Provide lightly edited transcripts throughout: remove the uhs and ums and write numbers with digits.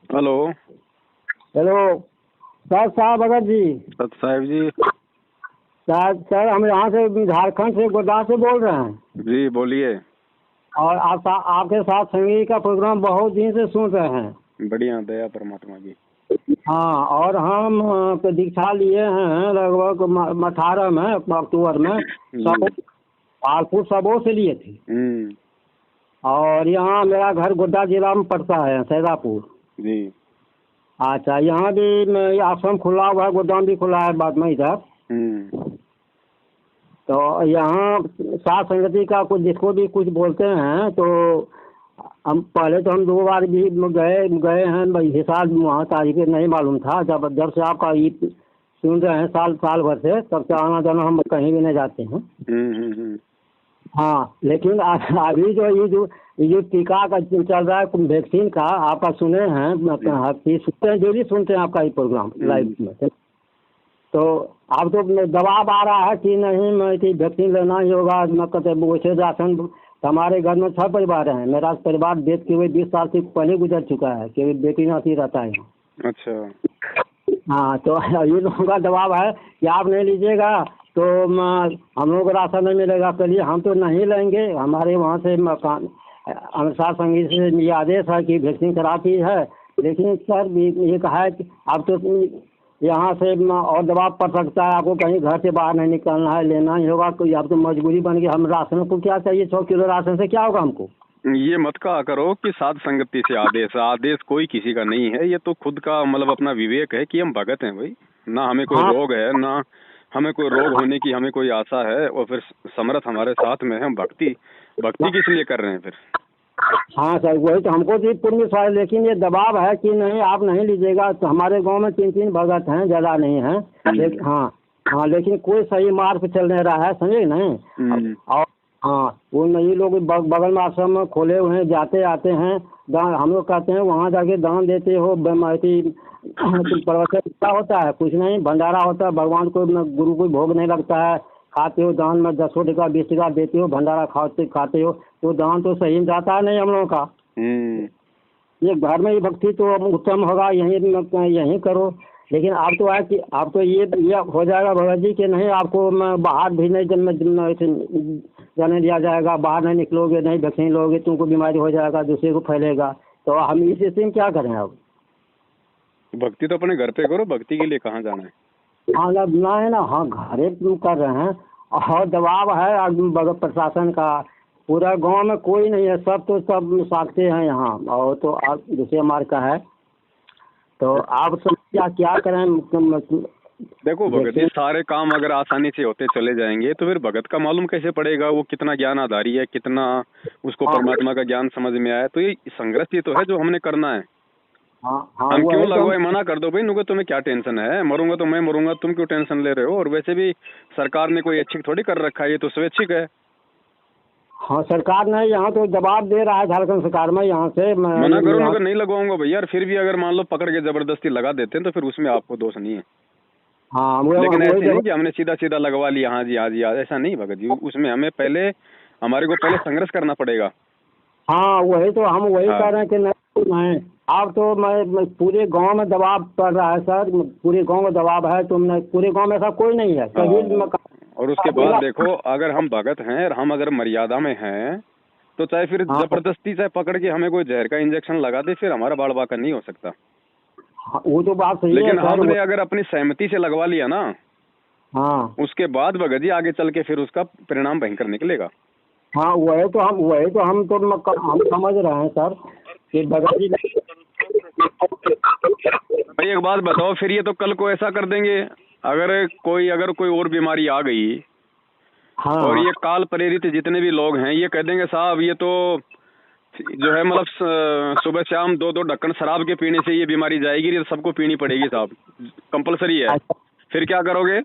Hello. Hello sir, साहब भगत जी। सत साहब जी। सर हम यहाँ से झारखंड से गोड्डा से बोल रहे हैं। जी बोलिए। और आपके साथ संगीत का प्रोग्राम बहुत दिन से सुन रहे हैं। बढ़िया, दया परमात्मा की। हाँ, और हम तो दीक्षा लिए हैं लगभग 18 में अक्टूबर में। सब पालपुर सबों से लिए थे। और यहाँ मेरा घर गोड्डा जिला में पड़ता है, सैदापुर जी। अच्छा, यहाँ भी आश्रम खुला हुआ है, गोदाम भी खुला है बाद में इधर। तो यहाँ सात संगति का कुछ जिसको भी कुछ बोलते हैं तो हम पहले तो हम 2 बार भी गए हैं। हिसाब वहाँ तारीख नहीं मालूम था। जब से आपका ये सुन रहे हैं साल भर से, तब से आना जाना हम कहीं भी नहीं जाते हैं। हाँ, लेकिन अभी ये टीका का चल रहा है वैक्सीन का, आपका सुने हैं, सुनते हैं, डेली सुनते हैं आपका ये प्रोग्राम लाइव में। तो अब तो दबाव आ रहा है कि नहीं वैक्सीन लेना ही होगा। वैसे राशन हमारे घर में 6 परिवार हैं। मेरा परिवार डेथ के हुए 20 साल से पहले गुजर चुका है कि बेटी नाती रहता है। अच्छा। हाँ, तो ये लोगों का दबाव है कि आप नहीं लीजिएगा तो हम लोग को राशन नहीं मिलेगा। चलिए हम तो नहीं लेंगे। हमारे वहाँ से मकान अनुसार संगीत से ये आदेश है कि वैक्सीन कराती है, लेकिन सर ये कहा है कि आप तो यहाँ से और दबाव पड़ सकता है, आपको कहीं घर से बाहर नहीं निकलना है, लेना ही होगा। कोई अब तो मजबूरी बन गई। हम राशन को क्या चाहिए, 100 किलो राशन से क्या होगा हमको। ये मत कहा करो कि साध संगति से आदेश कोई किसी का नहीं है। ये तो खुद का मतलब अपना विवेक है कि हम भगत हैं भाई। ना हमें कोई रोग है, ना हमें कोई रोग होने की हमें कोई आशा है। और फिर समर्थ हमारे साथ में है। हम भक्ति किस लिए कर रहे हैं फिर। हाँ सर, वही तो हमको भी पूर्ण विश्वास है, लेकिन ये दबाव है कि नहीं आप नहीं लीजिएगा। तो हमारे गांव में 3 भगत हैं, ज़्यादा नहीं हैं। लेकिन हाँ, लेकिन कोई सही मार्ग पे चल नहीं रहा है, समझे नहीं। और हाँ, वो नहीं लोग बगल में आश्रम में खोले हुए हैं, जाते आते हैं। दान हम लोग कहते हैं वहाँ जाके दान देते हो, प्रवचन क्या होता है, कुछ नहीं, भंडारा होता है। भगवान को गुरु को भोग नहीं लगता है। खाते हो दान में 10 टका 20 टका देते हो, भंडारा खाते हो, तो दान तो सही जाता है नहीं हम लोगों का। ये घर में ही भक्ति तो उत्तम होगा, यहीं करो। लेकिन आप तो है कि आप तो ये हो जाएगा भगत जी कि नहीं आपको बाहर भी नहीं जाने दिया जाएगा, बाहर नहीं निकलोगे, नहीं वैक्सीन लोगे, तुमको बीमारी हो जाएगा, दूसरे को फैलेगा। तो हम इस स्थिति में क्या करें अब। भक्ति तो अपने घर पे करो, भक्ति के लिए कहाँ जाना है। हाँ ना है ना, हाँ घरे कर रहे हैं। और दबाव है बगल प्रशासन का। पूरा गांव में कोई नहीं है, सब साखते हैं यहाँ। और तो आप दूसरे मार्ग का है, तो आप सब क्या करें। देखो भगत जी, सारे काम अगर आसानी से होते चले जाएंगे तो फिर भगत का मालूम कैसे पड़ेगा वो कितना ज्ञान आधारी है, कितना उसको परमात्मा का ज्ञान समझ में आया। तो ये संघर्ष ही तो है जो हमने करना है। हम क्यों लगवाए, मना कर दो भाई, नुको तुम्हें क्या टेंशन है, मरूंगा तो मैं मरूंगा, तुम क्यों टेंशन ले रहे हो। और वैसे भी सरकार ने कोई ऐच्छिक थोड़ी कर रखा है, ये तो स्वैच्छिक है। हाँ, सरकार ने यहाँ तो जवाब दे रहा है, झारखंड सरकार में यहाँ से मना करो ना, नहीं लगवाऊंगा भैया। फिर भी अगर मान लो पकड़ के जबरदस्ती लगा देते हैं तो फिर उसमें आपको दोष नहीं है। हाँ, लेकिन ऐसे नहीं कि हमने सीधा लगवा लिया, हाँ जी हाँ जी, ऐसा नहीं भगत जी। उसमें हमें हमारे को पहले संघर्ष करना पड़ेगा। हाँ, वही तो हम वही कह रहे हैं कि नहीं आप तो मैं पूरे गांव में दबाव पड़ रहा है सर, पूरे गांव में दबाव है। तुमने पूरे गांव में ऐसा कोई नहीं है कभी। और उसके बाद देखो, अगर हम भगत हैं और हम अगर मर्यादा में हैं तो चाहे फिर जबरदस्ती से पकड़ के हमें कोई जहर का इंजेक्शन लगा दे, फिर हमारा बाल बाका नहीं हो सकता। वो तो बात सही है। लेकिन हमने अगर अपनी सहमति से लगवा लिया ना, हाँ, उसके बाद भगत जी आगे चल के फिर उसका परिणाम भयंकर निकलेगा। हाँ, वही तो हम समझ रहे हैं सर कि भगत जी। भाई एक बात बताओ, फिर ये तो कल को ऐसा कर देंगे, अगर कोई और बीमारी आ गई, हाँ, और ये काल प्रेरित जितने भी लोग हैं ये कह देंगे साहब ये तो जो है मतलब सुबह शाम 2-2 ढक्कन शराब के पीने से ये बीमारी जाएगी, ये सबको पीनी पड़ेगी साहब, कंपलसरी है। फिर क्या करोगे।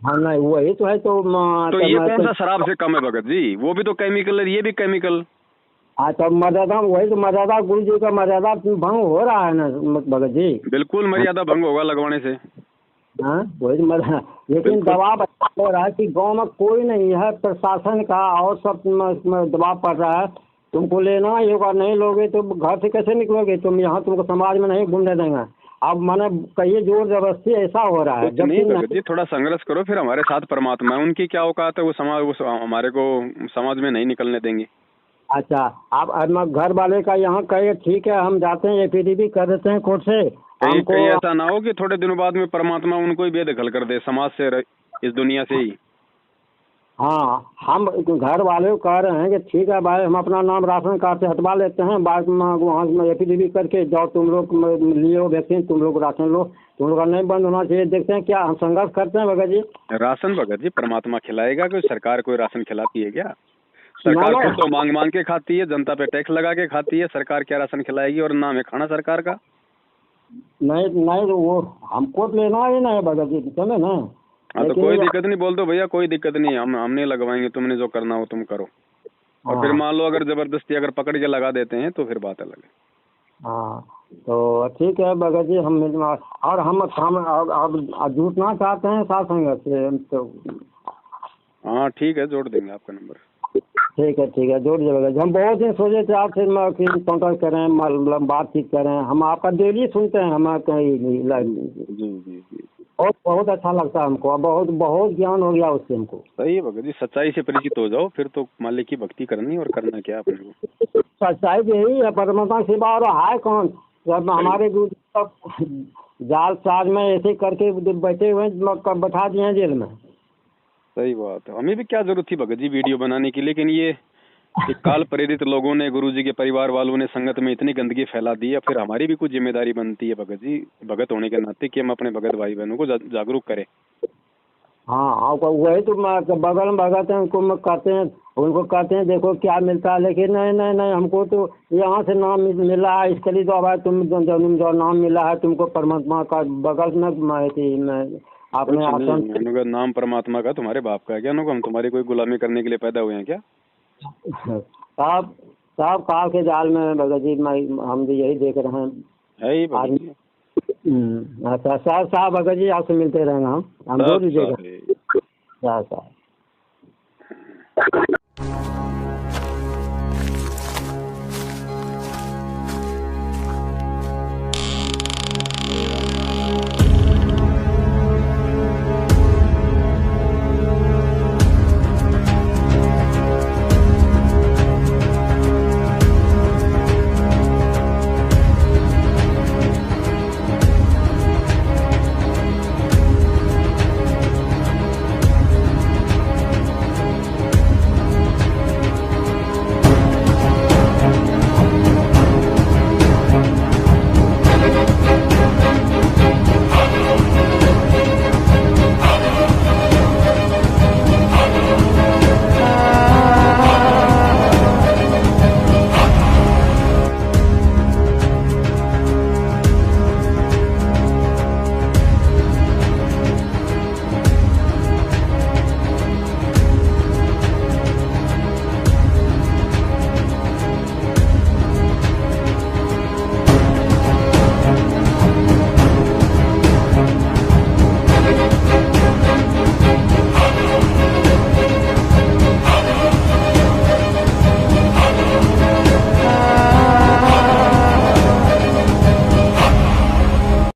हाँ, नहीं वही तो है। तो ये कौन सा शराब से कम है भगत जी, वो भी तो केमिकल है, ये भी केमिकल। हाँ, तो मर्यादा, वही तो मर्यादा, गुरु जी का मर्यादा भंग हो रहा है ना भगत जी। बिल्कुल मर्यादा भंग होगा लगवाने से। हाँ, वही तो लेकिन दबाव हो रहा है कि गांव में कोई नहीं है प्रशासन का, और सब दबाव पड़ रहा है। तुमको लेना ही होगा, नहीं लोगे तो घर से कैसे निकलोगे तुम, यहाँ तुमको समाज में नहीं घूमने देंगे। अब माने कहिए जोर जबरदस्ती ऐसा हो रहा है। कुछ नहीं भगत जी, थोड़ा संघर्ष करो, फिर हमारे साथ परमात्मा है, उनकी क्या औकात है, वो समाज, वो हमारे को समाज में नहीं निकलने देंगे। अच्छा, आप घर वाले का यहाँ कहिए ठीक है, हम जाते हैं एफिडेविट कर देते हैं कोर्ट से। कहीं कहीं ऐसा ना हो कि थोड़े दिनों बाद में परमात्मा उनको ही बेदखल कर दे समाज से, इस दुनिया से ही। हाँ, हम घर वाले को कह रहे हैं कि ठीक है भाई, हम अपना नाम राशन कार्ड से हटवा लेते हैं, बाद में वहाँ से एफिडेविट करके जाओ, तुम लोग लिए हो वैक्सीन, तुम लोग राशन लो, तुम लोग का नहीं बंद होना चाहिए। देखते हैं क्या हम संघर्ष करते हैं भगत जी। राशन भगत जी परमात्मा खिलाएगा, कोई सरकार कोई राशन खिलाती है क्या? सरकार खुद तो मांग मांग के खाती है, जनता पे टैक्स लगा के खाती है, सरकार क्या राशन खिलाएगी? और नाम है खाना सरकार का। नहीं नहीं, वो हमको तो लेना ही नहीं भगत जी, समझे ना। हाँ तो कोई दिक्कत नहीं, बोल दो भैया कोई दिक्कत नहीं, हम नहीं लगवाएंगे, तुमने जो करना हो तुम करो। और फिर मान लो अगर जबरदस्ती अगर पकड़ के लगा देते हैं तो फिर बात अलग है। हाँ तो ठीक है भगत जी, हम और हम अब जुटना चाहते हैं साथ संगत से तो। हाँ ठीक है, जोड़ देंगे आपका नंबर। ठीक है जोड़ दीजिएगा। हम बहुत दिन सोचे थे आपसे कॉन्टेक्ट करें, मतलब बातचीत करें, हम आपका डेली सुनते हैं, हम कहीं जी। और बहुत अच्छा लगता है हमको, बहुत बहुत ज्ञान हो गया उससे हमको। सही है भगत जी, सच्चाई से परिचित हो जाओ, फिर तो मालिक की भक्ति करनी और करना क्या अपने को। सच्चाई यही है, परमात्मा के सिवा और है कौन? जब हमारे गुरु सब जाल साज में ऐसे करके बैठे हुए बैठा दिए हैं जेल में। सही बात है, हमें भी क्या जरूरत थी भगत जी वीडियो बनाने की, लेकिन ये काल प्रेरित लोगों ने, गुरुजी के परिवार वालों ने संगत में इतनी गंदगी फैला दी है। फिर हमारी भी कुछ जिम्मेदारी बनती है भगत जी, भगत होने के नाते, कि हम अपने भगत भाई बहनों को जागरूक करें। हाँ वही तो बगल में भगत हैं, उनको कहते हैं देखो क्या मिलता है, लेकिन नहीं हमको तो यहाँ से नाम मिला है, इसके लिए तो अब तुम जो नाम मिला है तुमको परमात्मा का बगल में आपने नाम परमात्मा का तुम्हारे बाप का है क्या? हम तुम्हारी कोई गुलामी करने के लिए पैदा हुए हैं क्या? साहब काल के जाल में भगत जी, हम भी यही देख रहे हैं। अच्छा साहब भगत जी, आपसे मिलते रहेंगे हम जोड़ दीजिएगा। साहब